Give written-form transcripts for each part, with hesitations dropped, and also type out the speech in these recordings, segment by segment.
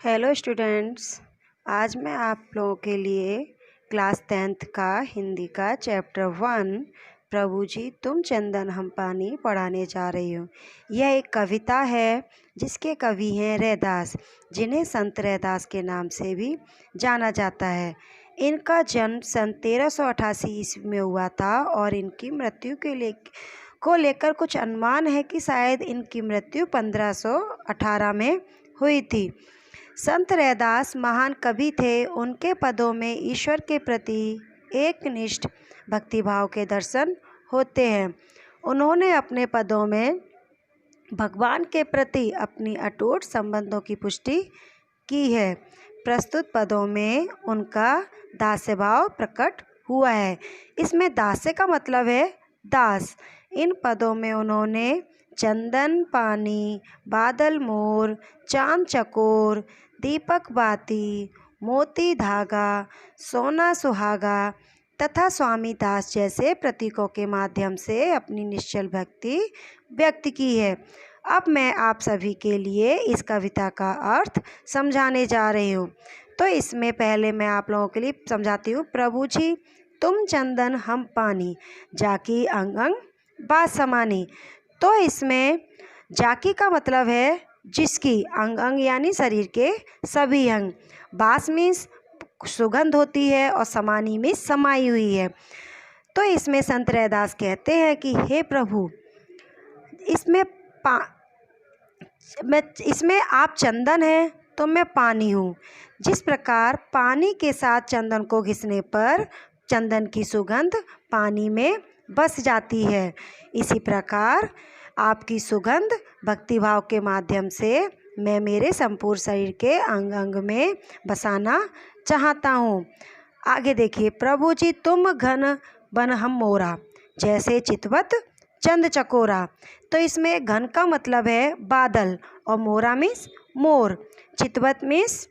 Hello students. आज मैं आप लोगों के लिए क्लास 10th का हिंदी का चैप्टर 1 प्रभु जी तुम चंदन हम पानी पढ़ाने जा रही हूँ। यह एक कविता है जिसके कवि हैं रैदास, जिन्हें संत रैदास के नाम से भी जाना जाता है। इनका जन्म सन 1388 ईस्वी में हुआ था और इनकी मृत्यु को लेकर कुछ अनुमान है कि शायद इनकी मृत्यु 1518 में हुई थी। संत रैदास महान कवि थे। उनके पदों में ईश्वर के प्रति एकनिष्ठ भक्तिभाव के दर्शन होते हैं। उन्होंने अपने पदों में भगवान के प्रति अपनी अटूट संबंधों की पुष्टि की है। प्रस्तुत पदों में उनका दास्य भाव प्रकट हुआ है। इसमें दास्य का मतलब है दास। इन पदों में उन्होंने चंदन पानी, बादल मोर, चांद चकोर, दीपक बाती, मोती धागा, सोना सुहागा तथा स्वामी दास जैसे प्रतीकों के माध्यम से अपनी निश्चल भक्ति व्यक्त की है। अब मैं आप सभी के लिए इस कविता का अर्थ समझाने जा रही हूँ। तो इसमें पहले मैं आप लोगों के लिए समझाती हूँ। प्रभु जी तुम चंदन हम पानी, जाकी अंग अंग बात समानी। तो इसमें जाकी का मतलब है जिसकी, अंग अंग यानी शरीर के सभी अंग, बास मीन्स सुगंध होती है और समानी मीन्स समाई हुई है। तो इसमें संत रैदास कहते हैं कि हे प्रभु, इसमें आप चंदन हैं तो मैं पानी हूँ। जिस प्रकार पानी के साथ चंदन को घिसने पर चंदन की सुगंध पानी में बस जाती है, इसी प्रकार आपकी सुगंध भक्तिभाव के माध्यम से मैं मेरे संपूर्ण शरीर के अंग अंग में बसाना चाहता हूँ। आगे देखिए। प्रभु जी तुम घन बन हम मोरा, जैसे चितवत चंद चकोरा। तो इसमें घन का मतलब है बादल और मोरा मीन्स मोर। चितवत मीन्स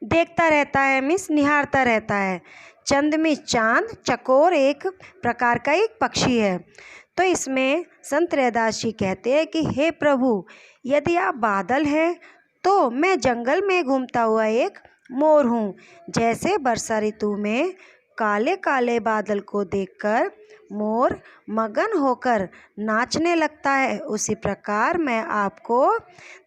देखता रहता है, मीन्स निहारता रहता है। चंद मीन्स चांद, चकोर एक प्रकार का एक पक्षी है। तो इसमें संत रैदास जी कहते हैं कि हे प्रभु, यदि आप बादल हैं तो मैं जंगल में घूमता हुआ एक मोर हूँ। जैसे वर्षा ऋतु में काले काले बादल को देखकर मोर मगन होकर नाचने लगता है, उसी प्रकार मैं आपको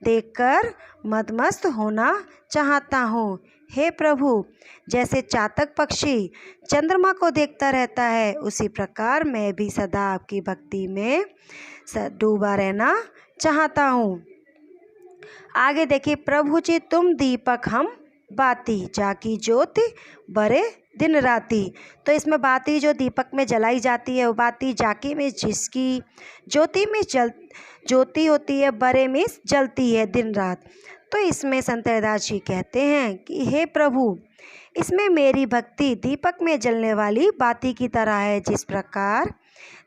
देखकर मदमस्त होना चाहता हूँ। हे प्रभु, जैसे चातक पक्षी चंद्रमा को देखता रहता है, उसी प्रकार मैं भी सदा आपकी भक्ति में डूबा रहना चाहता हूँ। आगे देखिए। प्रभु जी तुम दीपक हम बाती, जाकी ज्योति बरे दिन राती। तो इसमें बाती जो दीपक में जलाई जाती है वो बाती, जाकी में जिसकी, ज्योति में ज्योति होती है, बरे में जलती है दिन रात। तो इसमें संत रैदास जी कहते हैं कि हे प्रभु, इसमें मेरी भक्ति दीपक में जलने वाली बाती की तरह है। जिस प्रकार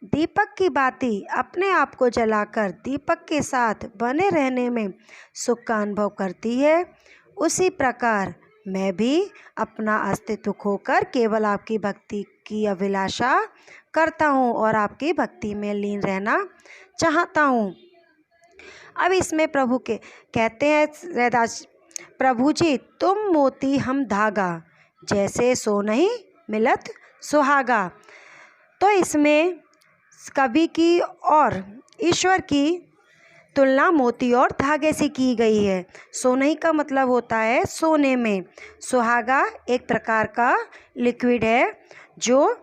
दीपक की बाती अपने आप को जलाकर दीपक के साथ बने रहने में सुख का अनुभव करती है, उसी प्रकार मैं भी अपना अस्तित्व खोकर केवल आपकी भक्ति की अभिलाषा करता हूँ और आपकी भक्ति में लीन रहना चाहता हूँ। अब इसमें प्रभु के कहते हैं रैदास, प्रभु जी तुम मोती हम धागा, जैसे सो नहीं मिलत सुहागा। तो इसमें कवि की और ईश्वर की तुलना मोती और धागे से की गई है। सोनही का मतलब होता है सोने में, सुहागा एक प्रकार का लिक्विड है जो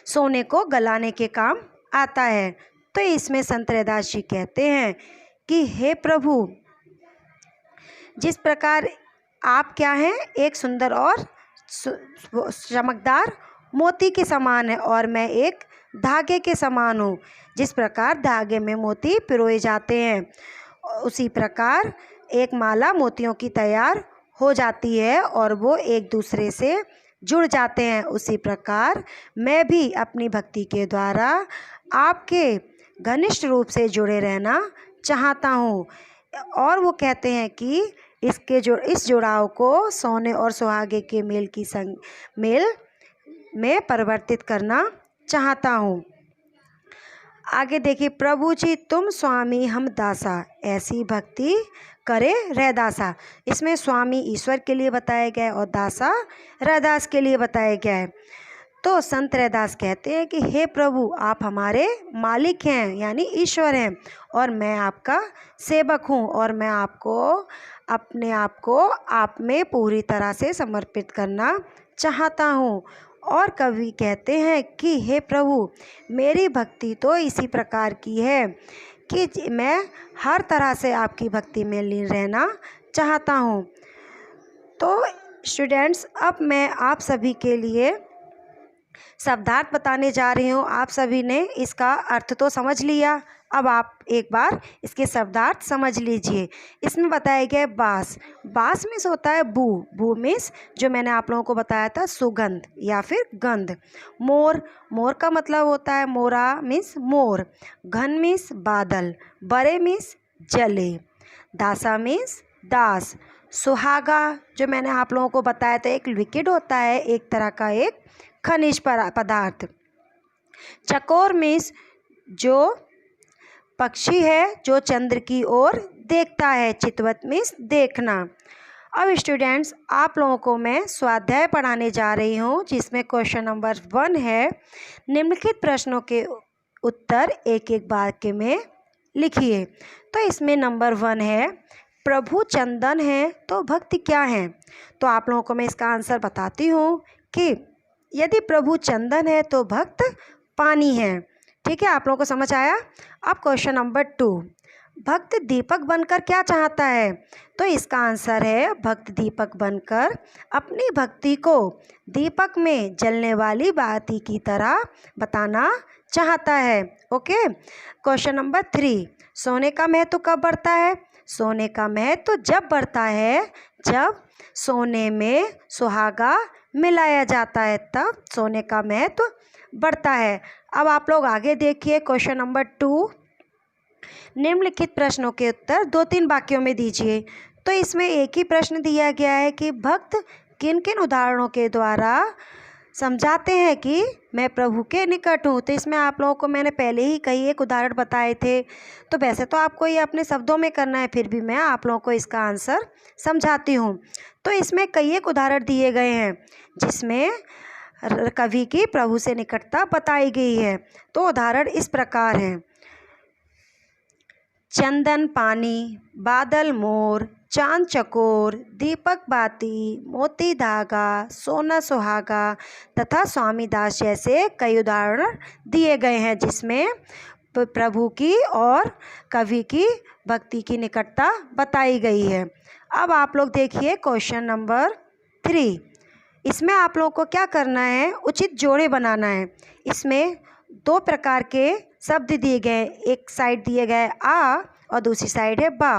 सोने को गलाने के काम आता है। तो इसमें संत रैदास जी कहते हैं कि हे प्रभु, जिस प्रकार आप क्या हैं, एक सुंदर और चमकदार मोती के समान है और मैं एक धागे के समान हूँ। जिस प्रकार धागे में मोती पिरोए जाते हैं, उसी प्रकार एक माला मोतियों की तैयार हो जाती है और वो एक दूसरे से जुड़ जाते हैं, उसी प्रकार मैं भी अपनी भक्ति के द्वारा आपके घनिष्ठ रूप से जुड़े रहना चाहता हूँ। और वो कहते हैं कि इस जुड़ाव को सोने और सुहागे के मेल में परिवर्तित करना चाहता हूँ। आगे देखिए, प्रभु जी तुम स्वामी हम दासा, ऐसी भक्ति करे रैदासा। इसमें स्वामी ईश्वर के लिए बताया गया है और दासा रैदास के लिए बताया गया है। तो संत रैदास कहते हैं कि हे प्रभु, आप हमारे मालिक हैं यानी ईश्वर हैं, और मैं आपका सेवक हूँ, और मैं आपको अपने आप को आप में पूरी तरह से समर्पित करना चाहता हूँ। और कवि कहते हैं कि हे प्रभु, मेरी भक्ति तो इसी प्रकार की है कि मैं हर तरह से आपकी भक्ति में लीन रहना चाहता हूँ। तो स्टूडेंट्स, अब मैं आप सभी के लिए शब्दार्थ बताने जा रही हूँ। आप सभी ने इसका अर्थ तो समझ लिया, अब आप एक बार इसके शब्दार्थ समझ लीजिए। इसमें बताया गया है बास। बास मीन्स होता है बू। बू मीन्स जो मैंने आप लोगों को बताया था सुगंध या फिर गंध। मोर, मोर का मतलब होता है मोरा मीन्स मोर। घन मीन्स बादल। बड़े मीन्स जले। दासा मीन्स दास। सुहागा जो मैंने आप लोगों को बताया था एक लिक्विड होता है, एक तरह का एक खनिज पदार्थ। चकोर मीन्स जो पक्षी है जो चंद्र की ओर देखता है। चितवत मीन्स देखना। अब स्टूडेंट्स, आप लोगों को मैं स्वाध्याय पढ़ाने जा रही हूँ जिसमें क्वेश्चन नंबर 1 है, निम्नलिखित प्रश्नों के उत्तर एक एक वाक्य में लिखिए। तो इसमें नंबर 1 है, प्रभु चंदन है तो भक्ति क्या है। तो आप लोगों को मैं इसका आंसर बताती हूँ कि यदि प्रभु चंदन है तो भक्त पानी है। ठीक है, आप लोगों को समझ आया। अब क्वेश्चन नंबर 2, भक्त दीपक बनकर क्या चाहता है। तो इसका आंसर है, भक्त दीपक बनकर अपनी भक्ति को दीपक में जलने वाली बाती की तरह बताना चाहता है। ओके। क्वेश्चन नंबर 3, सोने का महत्व कब बढ़ता है। सोने का महत्व जब बढ़ता है जब सोने में सुहागा मिलाया जाता है, तब सोने का महत्व बढ़ता है। अब आप लोग आगे देखिए क्वेश्चन नंबर 2, निम्नलिखित प्रश्नों के उत्तर 2-3 वाक्यों में दीजिए। तो इसमें एक ही प्रश्न दिया गया है कि भक्त किन किन उदाहरणों के द्वारा समझाते हैं कि मैं प्रभु के निकट हूँ। तो इसमें आप लोगों को मैंने पहले ही कई एक उदाहरण बताए थे, तो वैसे तो आपको ये अपने शब्दों में करना है, फिर भी मैं आप लोगों को इसका आंसर समझाती हूँ। तो इसमें कई एक उदाहरण दिए गए हैं जिसमें कवि की प्रभु से निकटता बताई गई है। तो उदाहरण इस प्रकार हैं, चंदन पानी, बादल मोर, चांद चकोर, दीपक बाती, मोती धागा, सोना सुहागा तथा स्वामी दास जैसे कई उदाहरण दिए गए हैं जिसमें प्रभु की और कवि की भक्ति की निकटता बताई गई है। अब आप लोग देखिए क्वेश्चन नंबर 3, इसमें आप लोगों को क्या करना है, उचित जोड़े बनाना है। इसमें 2 प्रकार के शब्द दिए गए, एक साइड दिए गए आ और दूसरी साइड है बा।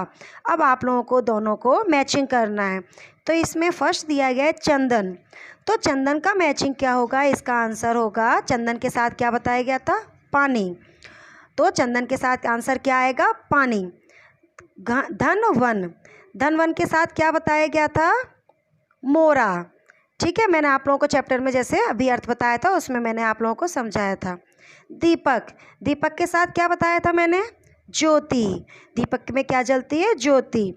अब आप लोगों को दोनों को मैचिंग करना है। तो इसमें फर्स्ट दिया गया है चंदन। तो चंदन का मैचिंग क्या होगा, इसका आंसर होगा, चंदन के साथ क्या बताया गया था, पानी। तो चंदन के साथ आंसर क्या आएगा, पानी। धन वन, धन वन के साथ क्या बताया गया था, मोरा। ठीक है, मैंने आप लोगों को चैप्टर में जैसे अभी अर्थ बताया था उसमें मैंने आप लोगों को समझाया था। दीपक, दीपक के साथ क्या बताया था मैंने, ज्योति। दीपक में क्या जलती है, ज्योति।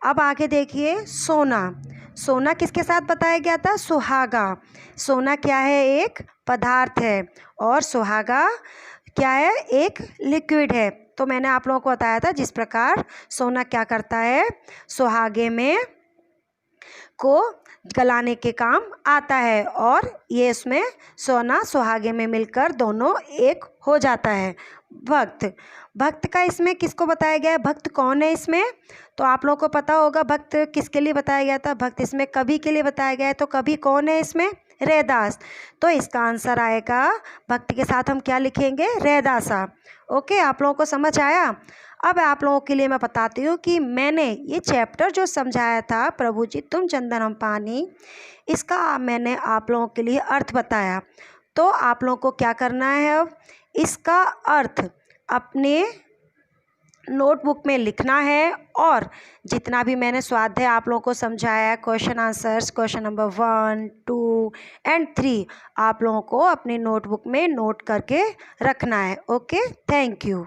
अब आगे देखिए सोना, सोना किसके साथ बताया गया था, सुहागा। सोना क्या है, एक पदार्थ है, और सुहागा क्या है, एक लिक्विड है। तो मैंने आप लोगों को बताया था जिस प्रकार सोना क्या करता है, सुहागे में को गलाने के काम आता है, और ये इसमें सोना सुहागे में मिलकर दोनों एक हो जाता है। भक्त, भक्त का इसमें किसको बताया गया है, भक्त कौन है इसमें। तो आप लोगों को पता होगा भक्त किसके लिए बताया गया था, भक्त इसमें कवि के लिए बताया गया है। तो कवि कौन है इसमें, रैदास। तो इसका आंसर आएगा, भक्त के साथ हम क्या लिखेंगे, रैदासा। ओके, आप लोगों को समझ आया। अब आप लोगों के लिए मैं बताती हूँ कि मैंने ये चैप्टर जो समझाया था, प्रभु जी तुम चंदन हम पानी, इसका मैंने आप लोगों के लिए अर्थ बताया। तो आप लोगों को क्या करना है, अब इसका अर्थ अपने नोटबुक में लिखना है और जितना भी मैंने स्वाध्याय आप लोगों को समझाया है, question answers, question number 1, 2 and 3 आप लोगों को अपनी नोटबुक में नोट करके रखना है। Okay, thank you.